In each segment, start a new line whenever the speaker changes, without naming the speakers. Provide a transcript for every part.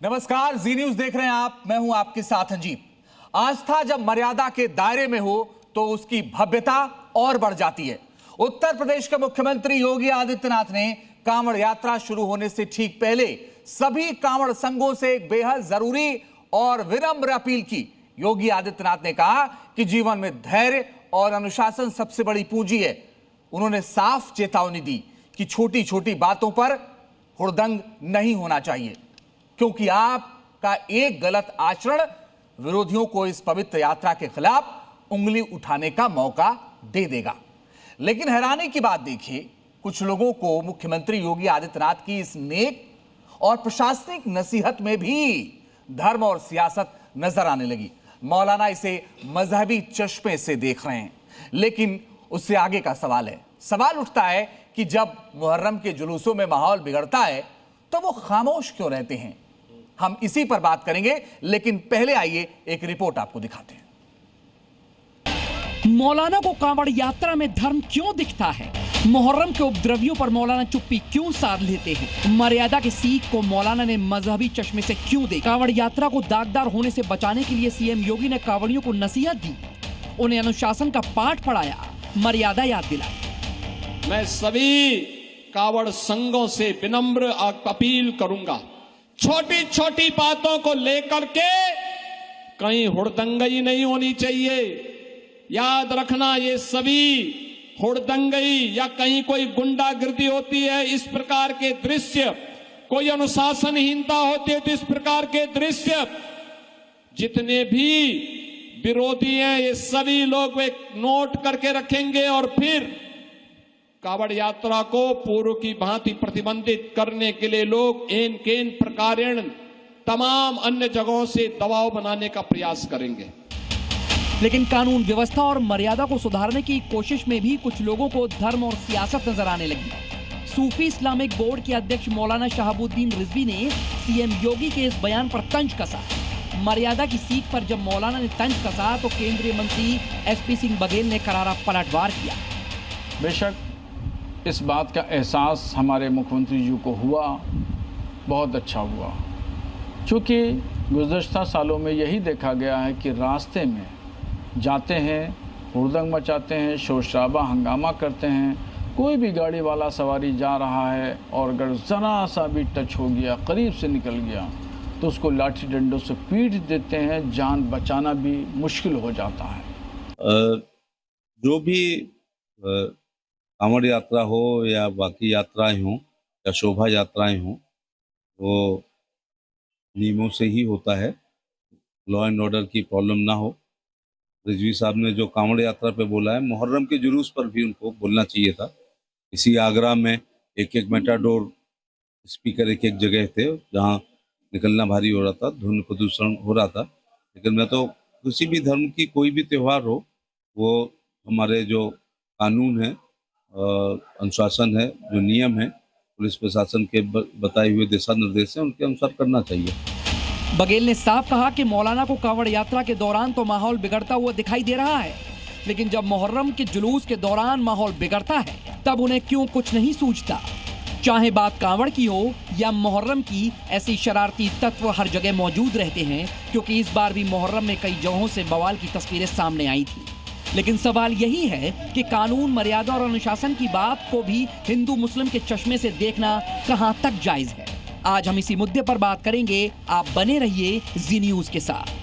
नमस्कार, जी न्यूज देख रहे हैं आप। मैं हूं आपके साथ अंजीत। आस्था जब मर्यादा के दायरे में हो तो उसकी भव्यता और बढ़ जाती है। उत्तर प्रदेश के मुख्यमंत्री योगी आदित्यनाथ ने कांवड़ यात्रा शुरू होने से ठीक पहले सभी कांवड़ संघों से एक बेहद जरूरी और विनम्र अपील की। योगी आदित्यनाथ ने कहा कि जीवन में धैर्य और अनुशासन सबसे बड़ी पूंजी है। उन्होंने साफ चेतावनी दी कि छोटी छोटी बातों पर हुड़दंग नहीं होना चाहिए, क्योंकि आपका एक गलत आचरण विरोधियों को इस पवित्र यात्रा के खिलाफ उंगली उठाने का मौका दे देगा। लेकिन हैरानी की बात देखिए, कुछ लोगों को मुख्यमंत्री योगी आदित्यनाथ की इस नेक और प्रशासनिक नसीहत में भी धर्म और सियासत नजर आने लगी। मौलाना इसे मजहबी चश्मे से देख रहे हैं, लेकिन उससे आगे का सवाल है। सवाल उठता है कि जब मुहर्रम के जुलूसों में माहौल बिगड़ता है तो वो खामोश क्यों रहते हैं। हम इसी पर बात करेंगे, लेकिन पहले आइए एक रिपोर्ट आपको दिखाते हैं।
मौलाना को कांवड़ यात्रा में धर्म क्यों दिखता है? मुहर्रम के उपद्रवियों पर मौलाना चुप्पी क्यों साध लेते हैं? मर्यादा के सीख को मौलाना ने मजहबी चश्मे से क्यों देखा? कांवड़ यात्रा को दागदार होने से बचाने के लिए सीएम योगी ने कांवड़ियों को नसीहत दी, उन्हें अनुशासन का पाठ पढ़ाया, मर्यादा याद दिलाई।
मैं सभी कांवड़ संघों से विनम्र अपील करूंगा, छोटी छोटी बातों को लेकर के कहीं हुड़दंगई नहीं होनी चाहिए। याद रखना, ये सभी हुड़दंगई या कहीं कोई गुंडागिर्दी होती है, इस प्रकार के दृश्य, कोई अनुशासनहीनता होती है तो इस प्रकार के दृश्य, जितने भी विरोधी हैं ये सभी लोग वे नोट करके रखेंगे और फिर कांवड़ यात्रा को पूर्व की भांति प्रतिबंधित करने के लिए लोग एन केन प्रकारेण तमाम अन्य जगहों से दबाव बनाने का प्रयास करेंगे।
लेकिन कानून व्यवस्था और मर्यादा को सुधारने की कोशिश में भी कुछ लोगों को धर्म और सियासत नजर आने लगी। सूफी इस्लामिक बोर्ड के अध्यक्ष मौलाना शहाबुद्दीन रिजवी ने सीएम योगी के इस बयान पर तंज कसा। मर्यादा की सीख पर जब मौलाना ने तंज कसा तो केंद्रीय मंत्री एसपी सिंह बघेल ने करारा पलटवार किया।
बेशक इस बात का एहसास हमारे मुख्यमंत्री जी को हुआ, बहुत अच्छा हुआ, क्योंकि गुज़श्ता सालों में यही देखा गया है कि रास्ते में जाते हैं, हुड़दंग मचाते हैं, शोर शराबा हंगामा करते हैं। कोई भी गाड़ी वाला सवारी जा रहा है और अगर ज़रा सा भी टच हो गया, करीब से निकल गया, तो उसको लाठी डंडों से पीट देते हैं। जान बचाना भी मुश्किल हो जाता है।
जो भी कांवड़ यात्रा हो या बाकी यात्राएं हों या शोभा यात्राएं हों, वो नियमों से ही होता है। लॉ एंड ऑर्डर की प्रॉब्लम ना हो। रिजवी साहब ने जो कांवड़ यात्रा पे बोला है, मुहर्रम के जुलूस पर भी उनको बोलना चाहिए था। इसी आगरा में एक एक मेटाडोर स्पीकर एक एक जगह थे जहाँ निकलना भारी हो रहा था, ध्वनि प्रदूषण हो रहा था। लेकिन मैं तो किसी भी धर्म की कोई भी त्यौहार हो, वो हमारे जो कानून है, अनुशासन है, जो नियम है, पुलिस प्रशासन के बताए हुए दिशा निर्देश हैं, उनके अनुसार करना चाहिए।
बघेल ने साफ कहा कि मौलाना को कांवड़ यात्रा के दौरान तो माहौल बिगड़ता हुआ दिखाई दे रहा है, लेकिन जब मुहर्रम के जुलूस के दौरान माहौल बिगड़ता है तब उन्हें क्यों कुछ नहीं सूझता। चाहे बात कांवड़ की हो या मुहर्रम की, ऐसी शरारती तत्व हर जगह मौजूद रहते हैं, क्योंकि इस बार भी मुहर्रम में कई जगहों से बवाल की तस्वीरें सामने आई थी। लेकिन सवाल यही है कि कानून, मर्यादा और अनुशासन की बात को भी हिंदू मुस्लिम के चश्मे से देखना कहां तक जायज है। आज हम इसी मुद्दे पर बात करेंगे। आप बने रहिए जी न्यूज के साथ।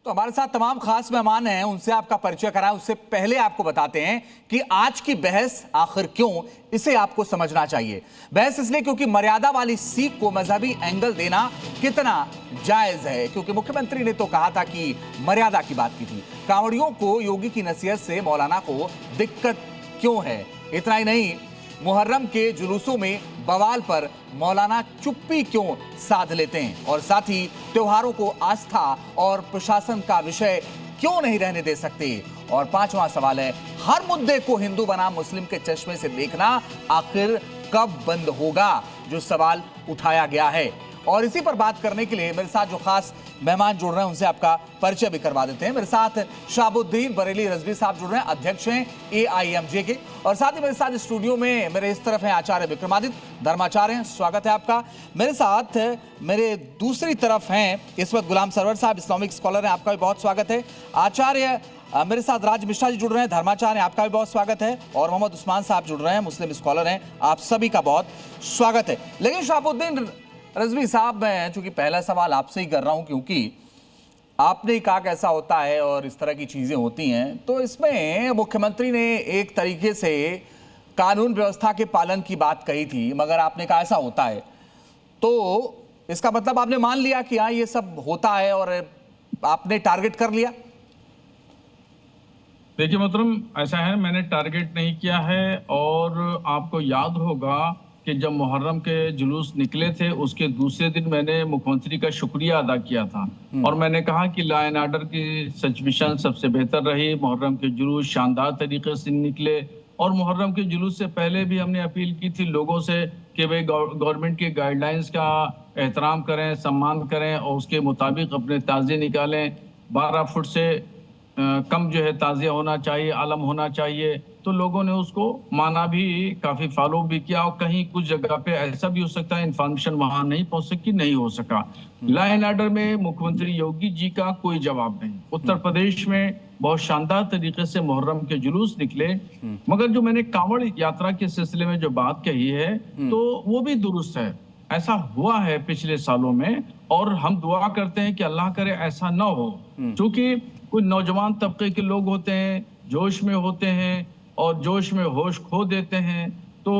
तो हमारे साथ तमाम खास मेहमान हैं, उनसे आपका परिचय कराएं। उससे पहले आपको बताते हैं कि आज की बहस आखिर क्यों, इसे आपको समझना चाहिए। बहस इसलिए क्योंकि मर्यादा वाली सीख को मजहबी एंगल देना कितना जायज है, क्योंकि मुख्यमंत्री ने तो कहा था कि मर्यादा की बात की थी। कांवड़ियों को योगी की नसीहत से मौलाना को दिक्कत क्यों है। इतना ही नहीं, मुहर्रम के जुलूसों में बवाल पर मौलाना चुप्पी क्यों साध लेते हैं, और साथ ही त्योहारों को आस्था और प्रशासन का विषय क्यों नहीं रहने दे सकते। और पांचवा सवाल है, हर मुद्दे को हिंदू बनाम मुस्लिम के चश्मे से देखना आखिर कब बंद होगा, जो सवाल उठाया गया है। और इसी पर बात करने के लिए मेरे साथ जो खास मेहमान जुड़ रहे हैं, उनसे आपका परिचय भी करवा देते हैं। मेरे साथ शहाबुद्दीन बरेली रजवी साहब जुड़ रहे हैं, अध्यक्ष हैं AIMJ के, और साथ ही मेरे साथ स्टूडियो में मेरे इस तरफ हैं आचार्य विक्रमादित्य धर्माचार्य हैं, स्वागत है आपका। मेरे साथ मेरे दूसरी तरफ हैं इस वक्त गुलाम सरवर साहब, इस्लामिक स्कॉलर हैं, आपका भी बहुत स्वागत है। आचार्य मेरे साथ राज मिश्रा जी जुड़ रहे हैं, धर्माचार्य, आपका भी बहुत स्वागत है। और मोहम्मद उस्मान साहब जुड़ रहे हैं, मुस्लिम स्कॉलर हैं, आप सभी का बहुत स्वागत है। लेकिन शहाबुद्दीन रजवी साहब, मैं चूंकि पहला सवाल आपसे ही कर रहा हूं, क्योंकि आपने ही कहा कैसा होता है और इस तरह की चीजें होती हैं, तो इसमें मुख्यमंत्री ने एक तरीके से कानून व्यवस्था के पालन की बात कही थी, मगर आपने कहा ऐसा होता है, तो इसका मतलब आपने मान लिया कि हाँ ये सब होता है और आपने टारगेट कर लिया?
देखिए मोहतरम, ऐसा है, मैंने टारगेट नहीं किया है। और आपको याद होगा कि जब मुहर्रम के जुलूस निकले थे, उसके दूसरे दिन मैंने मुख्यमंत्री का शुक्रिया अदा किया था और मैंने कहा कि लॉ एंड ऑर्डर की सिचुएशन सबसे बेहतर रही, मुहर्रम के जुलूस शानदार तरीके से निकले। और मुहर्रम के जुलूस से पहले भी हमने अपील की थी लोगों से कि वे गवर्नमेंट के गाइडलाइंस का एहतराम करें, सम्मान करें और उसके मुताबिक अपने ताज़िए निकालें। 12 फुट से कम जो है ताज़िया होना चाहिए, आलम होना चाहिए। तो लोगों ने उसको माना भी, काफी फॉलो भी किया। और कहीं कुछ जगह पे ऐसा भी हो सकता है इन्फॉर्मेशन वहां नहीं पहुंच सकी, नहीं हो सका। लॉ एंड ऑर्डर में मुख्यमंत्री योगी जी का कोई जवाब नहीं। उत्तर प्रदेश में बहुत शानदार तरीके से मुहर्रम के जुलूस निकले, मगर जो मैंने कांवड़ यात्रा के सिलसिले में जो बात कही है तो वो भी दुरुस्त है। ऐसा हुआ है पिछले सालों में और हम दुआ करते हैं कि अल्लाह करे ऐसा ना हो, क्योंकि कुछ नौजवान तबके के लोग होते हैं, जोश में होते हैं और जोश में होश खो देते हैं। तो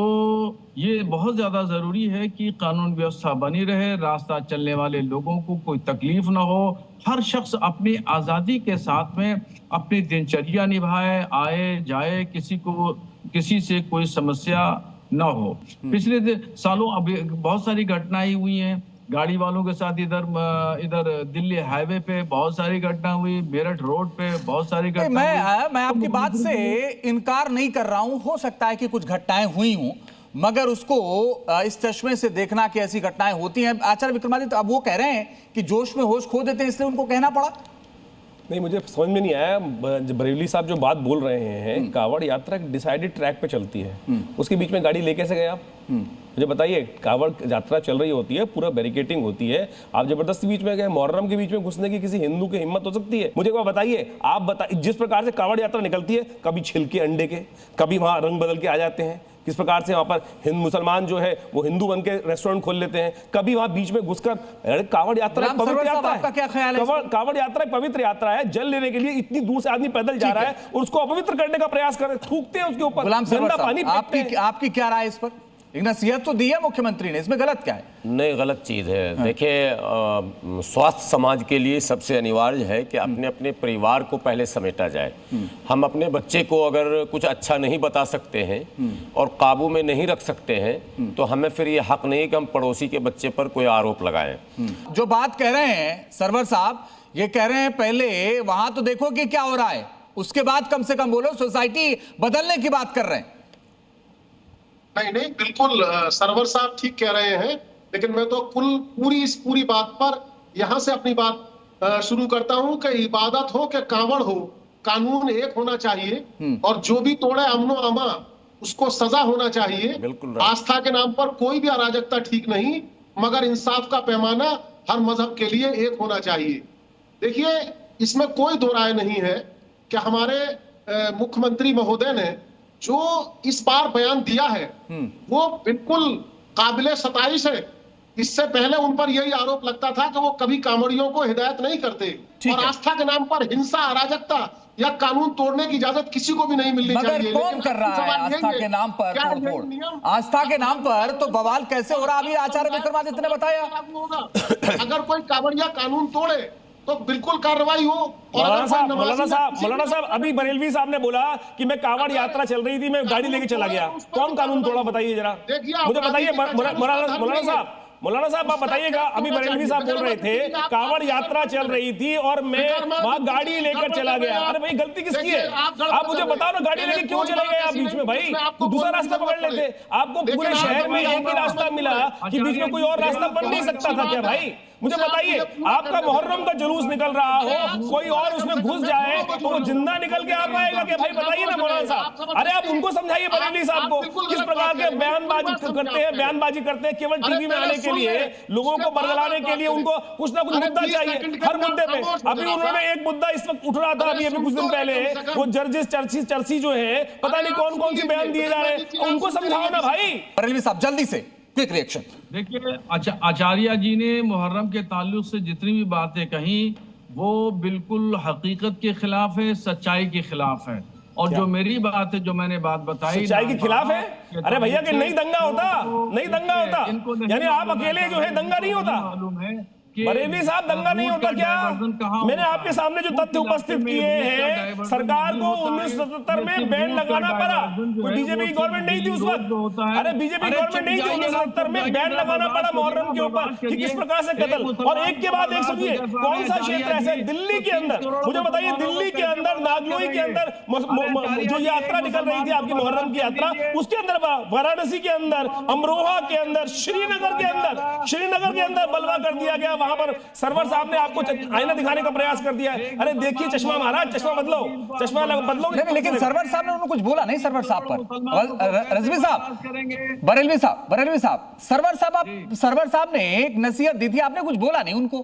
ये बहुत ज्यादा जरूरी है कि कानून व्यवस्था बनी रहे, रास्ता चलने वाले लोगों को कोई तकलीफ ना हो, हर शख्स अपनी आजादी के साथ में अपनी दिनचर्या निभाए, आए जाए, किसी से कोई समस्या ना हो। पिछले सालों अभी बहुत सारी घटनाएं हुई हैं, गाड़ी वालों के साथ इधर दिल्ली हाईवे पे बहुत सारी घटना हुई, मेरठ रोड पे बहुत सारी घटना।
मैं आपकी बात से इनकार नहीं कर रहा हूं, हो सकता है कि कुछ घटनाएं हुई हूं, मगर उसको इस चश्मे से देखना कि ऐसी घटनाएं होती हैं। आचार्य विक्रमादित्य, अब वो कह रहे हैं कि जोश में होश खो देते हैं, इसलिए उनको कहना पड़ा।
नहीं, मुझे समझ में नहीं आया। बरेली साहब जो बात बोल रहे हैं, कावड़ यात्रा डिसाइडेड ट्रैक पे चलती है, उसके बीच में गाड़ी ले कैसे गए आप? मुझे बताइए। कावड़ यात्रा चल रही होती है, पूरा बैरिकेटिंग होती है, आप जबरदस्ती बीच में गए। मुहर्रम के बीच में घुसने की किसी हिंदू की हिम्मत हो सकती है? मुझे बताइए। आप बताइए, जिस प्रकार से कावड़ यात्रा निकलती है, कभी छिलके अंडे के, कभी वहां रंग बदल के आ जाते हैं, किस प्रकार से वहां पर हिंदू मुसलमान जो है वो हिंदू बन के रेस्टोरेंट खोल लेते हैं, कभी वहां बीच में घुसकर। कावड़ यात्रा पवित्र यात्रा है,
क्या ख्याल है?
कावड़ यात्रा एक पवित्र यात्रा है। जल लेने के लिए इतनी दूर से आदमी पैदल जा रहा है और उसको अपवित्र करने का प्रयास कर रहे, थूकते हैं उसके ऊपर, गंदा पानी फेंकते हैं।
आपकी क्या राय इस पर? एक नसीहत तो दी है मुख्यमंत्री ने, इसमें गलत क्या है?
नहीं, गलत चीज़ है। देखिए, स्वास्थ्य समाज के लिए सबसे अनिवार्य है कि अपने अपने परिवार को पहले समेटा जाए। हम अपने बच्चे को अगर कुछ अच्छा नहीं बता सकते हैं और काबू में नहीं रख सकते हैं, तो हमें फिर ये हक नहीं कि हम पड़ोसी के बच्चे पर कोई आरोप लगाएं।
जो बात कह रहे हैं सरवर साहब, ये कह रहे हैं पहले वहां तो देखो कि क्या हो रहा है, उसके बाद कम से कम बोलो। सोसाइटी बदलने की बात कर रहे हैं।
नहीं, बिल्कुल सरवर साहब ठीक कह रहे हैं, लेकिन मैं तो पूरी बात पर यहां से अपनी बात शुरू करता हूं कि इबादत हो कि कांवड़ हो, कानून एक होना चाहिए और जो भी तोड़े अमनो अमा उसको सजा होना चाहिए।
बिल्कुल।
आस्था के नाम पर कोई भी अराजकता ठीक नहीं, मगर इंसाफ का पैमाना हर मजहब के लिए एक होना चाहिए। देखिए, इसमें कोई दो राय नहीं है कि हमारे मुख्यमंत्री महोदय ने जो इस बार बयान दिया है वो बिल्कुल काबिले सताइश है। इससे पहले उन पर यही आरोप लगता था कि वो कभी कांवड़ियों को हिदायत नहीं करते और आस्था के नाम पर हिंसा, अराजकता या कानून तोड़ने की इजाजत किसी को भी नहीं मिलनी चाहिए।
मगर कौन कर रहा है आस्था के नाम पर तोड़फोड़? आस्था के नाम पर तो बवाल कैसे हो रहा, अभी आचार्य विक्रमादित्य ने बताया।
अगर कोई कांवड़िया कानून तोड़े तो बिल्कुल कार्रवाई हो।
मौलाना साहब, अभी बरेलवी साहब ने बोला कि मैं कांवड़ यात्रा चल रही थी, मैं गाड़ी लेके चला गया। कौन कानून तोड़ा, बताइए जरा, मुझे बताइए। मौलाना साहब आप बताइएगा। अभी बरेलवी साहब बोल रहे थे कांवड़ यात्रा चल रही थी और मैं वहां गाड़ी लेकर चला गया। अरे भाई, गलती किसकी है? आप मुझे बताओ ना, गाड़ी लेके क्यों चले गए आप बीच में? भाई, तो दूसरा रास्ता पकड़ लेते। आपको पूरे शहर में एक ही रास्ता मिला कि बीच में कोई और रास्ता बन नहीं सकता था क्या भाई? मुझे बताइए, आपका मुहर्रम का जुलूस निकल रहा हो, कोई और उसमें घुस जाए तो वो जिंदा निकल के आ पाएगा क्या? भाई बताइए ना मौलाना साहब, अरे आप उनको समझाइए बरेली साहब को, किस प्रकार के बयानबाजी करते हैं केवल टीवी में आने के लिए, लोगों को बरगलाने के लिए। उनको कुछ ना कुछ मुद्दा चाहिए हर मुद्दे पे। अभी उन्होंने एक मुद्दा इस वक्त उठ रहा था अभी कुछ दिन पहले, वो जर्जिस चर्ची जो है, पता नहीं कौन कौन सी बयान दिए जा रहे हैं, उनको समझाओ ना भाई।
बरेलवी साहब जल्दी से क्विक रिएक्शन।
देखिए, आचार्य जी ने मुहर्रम के ताल्लुक से जितनी भी बातें कही वो बिल्कुल हकीकत के खिलाफ है, सच्चाई के खिलाफ है। और जो मेरी बात है, जो मैंने बात बताई,
सच्चाई के खिलाफ है। अरे भैया कि नहीं दंगा होता, नहीं दंगा होता, यानी आप अकेले जो है दंगा नहीं होता।
मालूम है
बरेली साहब दंगा नहीं होता क्या? मैंने आपके सामने जो तथ्य उपस्थित किए हैं, सरकार को 1977 में बैन लगाना पड़ा, कोई बीजेपी की गवर्नमेंट नहीं थी उस वक्त। अरे बीजेपी गवर्नमेंट नहीं थी, 1977 में बैन लगाना पड़ा मुहर्रम के ऊपर कि किस प्रकार से कत्ल। और एक के बाद एक सुनिए, कौन सा क्षेत्र ऐसा है दिल्ली के अंदर, मुझे बताइए, दिल्ली के अंदर नागलोई के अंदर जो यात्रा निकल रही थी आपकी मुहर्रम की यात्रा, उसके अंदर वाराणसी के अंदर, अमरोहा के अंदर, श्रीनगर के अंदर बलवा कर दिया गया। वहां पर सरवर साहब ने आपको आईना दिखाने का प्रयास कर दिया है। अरे देखिए चश्मा महाराज, चश्मा बदलो, चश्मा बदलो।
लेकिन सरवर साहब ने उन्होंने कुछ बोला नहीं, सरवर साहब पर। रजवी साहब, बरेलवी साहब, सरवर साहब ने एक नसीहत दी थी, आपने कुछ बोला नहीं उनको।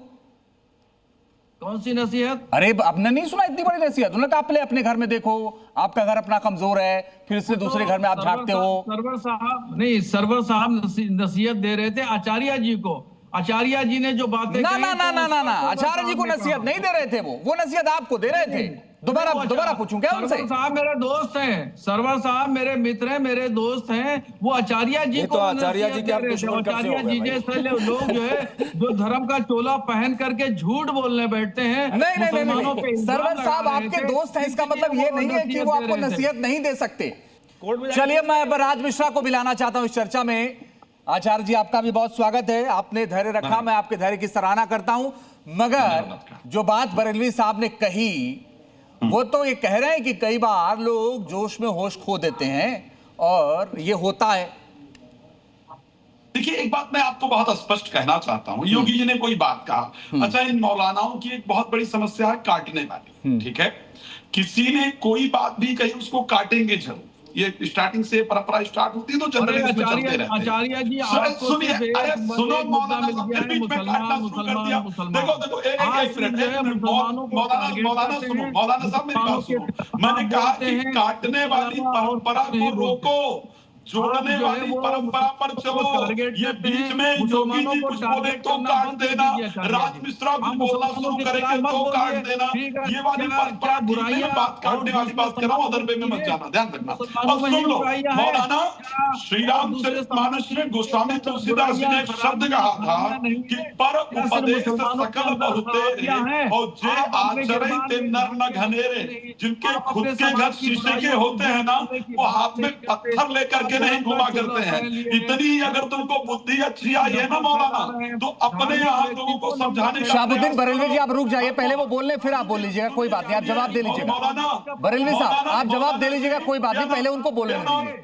कौन सी नसीहत?
अरे आपने नहीं सुना इतनी बड़ी नसीहत? उन्होंने कहा पहले अपने घर में देखो, आपका घर अपना कमजोर है, फिर इसलिए दूसरे घर में आप झांकते हो।
सरवर साहब नसीहत दे रहे थे आचार्य जी को। आचार्य जी ने जो बातें
ना आचार्य जी को नसीहत नहीं दे रहे थे, वो नसीहत आपको दे रहे थे। दोबारा पूछूं क्या उनसे?
सरवर साहब मेरे दोस्त हैं, सरवर साहब मेरे मित्र हैं, मेरे दोस्त हैं। वो आचार्य जी को, आचार्य जी जैसे लोग जो है, जो धर्म का चोला पहन करके झूठ बोलने बैठते हैं।
नहीं, सरवर साहब आपके दोस्त हैं, इसका मतलब ये नहीं है कि वो आपको नसीहत नहीं दे सकते। चलिए मैं राज मिश्रा को मिलाना चाहता हूं इस चर्चा में। आचार्य जी आपका भी बहुत स्वागत है, आपने धैर्य रखा, मैं आपके धैर्य की सराहना करता हूं। मगर जो बात बरेलवी साहब ने कही, वो तो ये कह रहे हैं कि कई बार लोग जोश में होश खो देते हैं और ये होता है।
देखिए, एक बात मैं आपको बहुत स्पष्ट कहना चाहता हूं। योगी जी ने कोई बात कहा, अच्छा इन मौलानाओं की एक बहुत बड़ी समस्या है काटने वाली। ठीक है, किसी ने कोई बात भी कही उसको काटेंगे जरूर। ये स्टार्टिंग से परंपरा स्टार्ट होती है तो जनरली इसमें चलते रहते हैं।
आचार्य जी
सुनिए, अरे सुनो मौलाना साहब, फिर बीच में काटना शुरू कर दिया। देखो एक मिनट मौलाना सुनो, मौलाना साहब मेरी बात सुनो। मैंने कहा कि काटने वाली परंपरा को रोको, जोड़ने वाली परंपरा पर चलो। ये बीच में योगी जी कुछ बोले तो काट देना, राज मिश्रा कुछ बोलना शुरू करेंगे तो काट देना। ये वाली परंपरा ठीक है, बात काटने वाली बात कर रहा हूं, अदर वे में मत जाना, ध्यान रखना। अब सुन लो, मौलाना श्री रामचरितमानस में गोस्वामी तुलसीदास जी ने एक शब्द कहा था कि पर उपदेश सकल बहुतेरे और जे आचरण ते नर न घनेरे। जिनके खुद के घर शीशे के होते हैं ना, वो हाथ में पत्थर लेकर नहीं घुमा करते हैं। इतनी अगर तुमको बुद्धि अच्छी आई है ना मौलाना, तो अपने यहाँ लोगों को समझाने।
शाहबुद्दीन बरेलवी जी आप रुक जाइए, पहले वो बोल ले फिर आप बोल लीजिएगा, कोई बात नहीं, आप जवाब दे लीजिएगा। बरेलवी साहब आप जवाब दे लीजिएगा, कोई बात नहीं, पहले उनको बोलने दीजिए।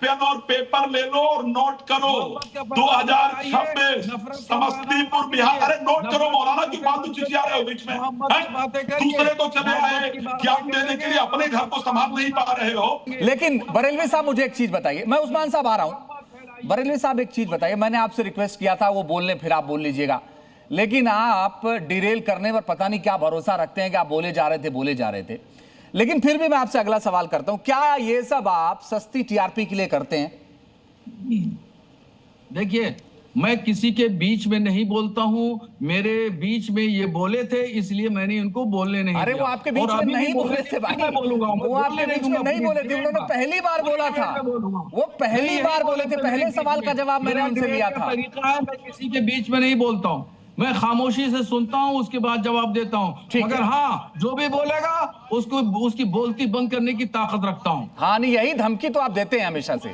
पेन और पेपर ले लो और नोट करो, 2026 समस्तीपुर बिहार। अरे नोट करो मौलाना, की बात तो चिचिया रहे हो बीच में, दूसरे को चले आए ज्ञान देने के लिए, अपने घर को संभाल नहीं पा रहे हो।
लेकिन बरेलवी साहब मुझे एक चीज बताइए, मैं उस्मान साहब आ रहा हूं। बरेलवी साहब एक चीज बताइए, मैंने आपसे रिक्वेस्ट किया था वो बोलने, फिर आप बोल लीजिएगा, लेकिन आप डिरेल करने पर पता नहीं क्या भरोसा रखते हैं कि आप बोले जा रहे थे। लेकिन फिर भी मैं आपसे अगला सवाल करता हूं, क्या ये सब आप सस्ती टीआरपी के लिए करते हैं?
देखिए, मैं किसी के बीच में नहीं बोलता हूं, मेरे बीच में ये बोले थे इसलिए मैंने उनको बोलने नहीं दिया।
अरे वो आपके बीच में नहीं बोले थे भाई, वो आपके बीच में नहीं बोले थे, उन्होंने पहली बार बोला था, वो पहली बार बोले थे, पहले सवाल का जवाब मैंने उनसे लिया था।
तरीका है, मैं किसी के बीच में नहीं बोलता हूं, मैं खामोशी से सुनता हूं, उसके बाद जवाब देता हूं। मगर हाँ, जो भी बोलेगा उसको उसकी बोलती बंद करने की ताकत रखता हूं।
हाँ नहीं, यही धमकी तो आप देते हैं हमेशा से,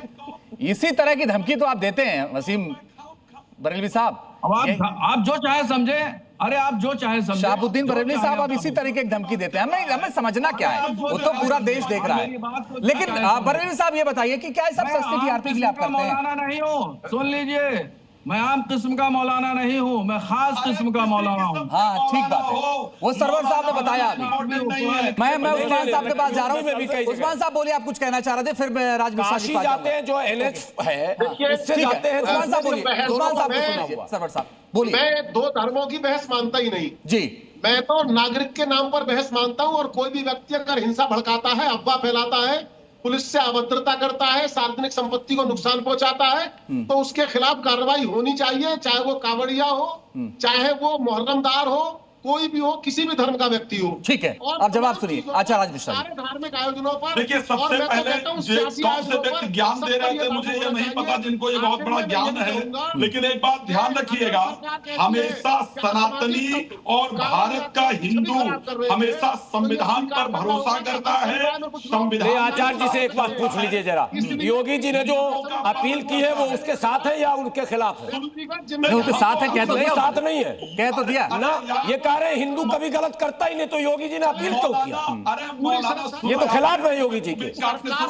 इसी तरह की धमकी तो आप देते हैं वसीम बरेलवी साहब।
आप जो चाहे समझे, अरे आप जो चाहे समझे।
शाहबुद्दीन बरेलवी साहब आप इसी तरीके की धमकी देते हैं, हमें समझना क्या है, वो तो पूरा देश देख रहा है। लेकिन बरेलवी साहब ये बताइए कि क्या सब सस्ती टीआरपी के लिए आप करते हैं?
नहीं हो, सुन लीजिए, मैं आम किस्म का मौलाना नहीं हूँ, मैं खास किस्म का मौलाना हूँ।
हाँ ठीक बात है, वो सरवर साहब ने बताया अभी। मैं उस्मान साहब के पास जा रहा हूँ। उस्मान साहब बोलिए, आप कुछ कहना चाह रहे थे, फिर मैं
काशी जाते हैं जो NH है उससे जाते हैं।
उस्मान साहब बोलिए, उस्मान साहब को सुनाइए, सरवर साहब बोलिए।
मैं दो धर्मों की बहस मानता ही नहीं
जी।
मैं तो नागरिक के नाम पर बहस मानता हूं, और कोई भी व्यक्ति अगर हिंसा भड़काता है, अफवाह फैलाता है, पुलिस से अभद्रता करता है, सार्वजनिक संपत्ति को नुकसान पहुंचाता है, तो उसके खिलाफ कार्रवाई होनी चाहिए, चाहे वो कांवड़िया हो, चाहे वो मुहर्रमदार हो, कोई भी हो, किसी भी धर्म का व्यक्ति हो।
ठीक है, अब जवाब सुनिए। अच्छा राज मिश्रा,
सारे धार्मिक आयोजनों पर
देखिए, सबसे पहले कौन से व्यक्ति ज्ञान दे रहे थे मुझे ये नहीं पता, जिनको ये बहुत बड़ा ज्ञान है, लेकिन एक बात ध्यान रखिएगा, हमेशा सनातनी और भारत का हिंदू हमेशा संविधान पर भरोसा करता है। संविधान
आचार्य जी से एक बात पूछ लीजिए जरा, योगी जी ने जो अपील की है वो उसके साथ है या उनके खिलाफ है?
उनके साथ है, कह तो दिया,
साथ नहीं है,
कह तो दिया
ना। ये कह रहे हिंदू कभी गलत करता ही नहीं, तो योगी जी ने अपील क्यों किया?
अरे
ये तो खिलाफ है योगी जी के।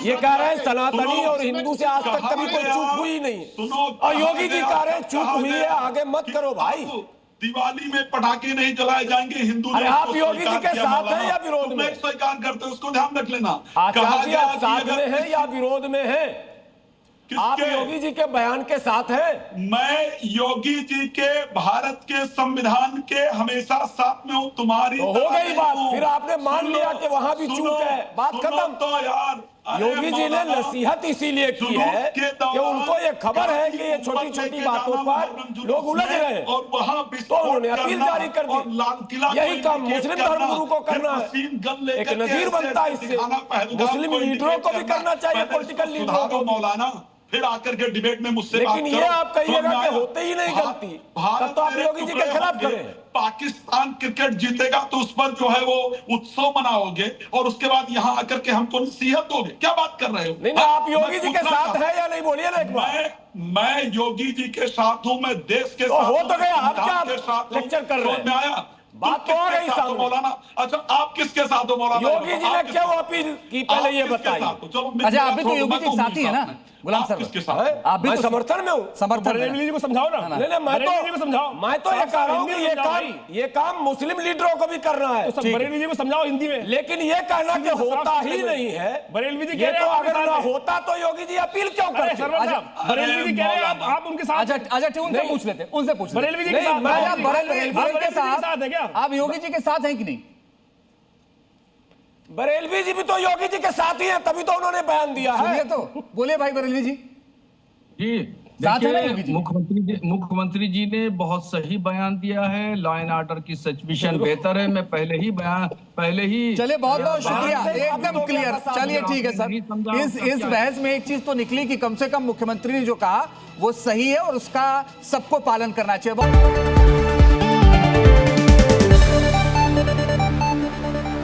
ये कह रहे हैं सनातनी और हिंदू से आज तक कभी कोई चूक हुई नहीं, और योगी जी कह रहे हैं चूक हुई है, आगे मत करो भाई।
दिवाली में पटाखे नहीं जलाए जाएंगे, हिंदू।
अरे आप योगी जी के साथ हैं या विरोध में?
स्वीकार करते, उसको ध्यान रख लेना।
आचार्य आप साथ में हैं या विरोध में हैं? आप योगी जी के बयान के साथ हैं?
मैं योगी जी के भारत के संविधान के हमेशा साथ में हूँ। तुम्हारी
तो हो गई बात, फिर आपने मान लिया कि वहां भी चूक है, बात खत्म।
तो यार
योगी जी ने नसीहत इसीलिए की है कि उनको ये खबर है कि ये छोटी छोटी बातों पर लोग उलझ रहे हैं,
और वहां
तो उन्होंने अपील जारी कर दी। यही काम मुस्लिम धर्मगुरु को करना है, एक नजीर बनता है इससे। मुस्लिम लीडरों को भी करना चाहिए, पॉलिटिकल लीडरों को।
मौलाना फिर आकर के डिबेट में मुझसे
लेकिन ये आप कहिएगा कि होते ही नहीं गलती, तब तो आप योगी जी के खिलाफ करें।
पाकिस्तान क्रिकेट जीतेगा तो उस पर जो है वो उत्सव मनाओगे, और उसके बाद यहाँ आकर के हमको नसीहत दोगे, क्या बात कर रहे हो?
नहीं, आप योगी जी के साथ है या नहीं, बोलिए ना एक बार।
मैं योगी जी के साथ हूँ, मैं देश के साथ
हो तो गया, आप क्या लेक्चर कर रहे हैं?
आया
बात तो आ गई सामने।
मौलाना, अच्छा आप किसके साथ हो मौलाना?
योगी जी ने क्यों अपील की, पहले ये बताइए।
अच्छा आप भी तो योगी जी के साथ ही है ना गुलाम सर?
आप भी समर्थन में हूँ।
समर्थन
बरेलवी जी को समझाओ ना।
नहीं नहीं, मैं तो ये कह रहा हूँ कि ये काम मुस्लिम लीडरों को भी करना है।
बरेलवी जी को समझाओ हिंदी में।
लेकिन ये कहना कि होता ही नहीं है,
बरेलवी जी
ये तो अगर ना होता तो योगी जी अपील क्यों करते?
बरेलवी जी कह रहे हैं आप उनके साथ।
अच्छा उनसे पूछ लेते, उनसे पूछ लेते।
बरेलवी जी के साथ
बरेलवी के साथ है क्या? आप योगी जी के साथ हैं कि नहीं?
बरेलवी जी भी तो योगी जी के साथ ही हैं, तभी तो उन्होंने बयान दिया है।
सुनिए तो, बोलिए भाई बरेलवी जी।
जी देखिए, मुख्यमंत्री जी ने बहुत सही बयान दिया है। लॉ एंड ऑर्डर की सिचुएशन बेहतर है। मैं पहले ही
चलिए, बहुत बहुत शुक्रिया, एकदम क्लियर। चलिए ठीक है सर, इस बहस में एक चीज तो निकली कि कम से कम मुख्यमंत्री ने जो कहा वो सही है और उसका सबको पालन करना चाहिए।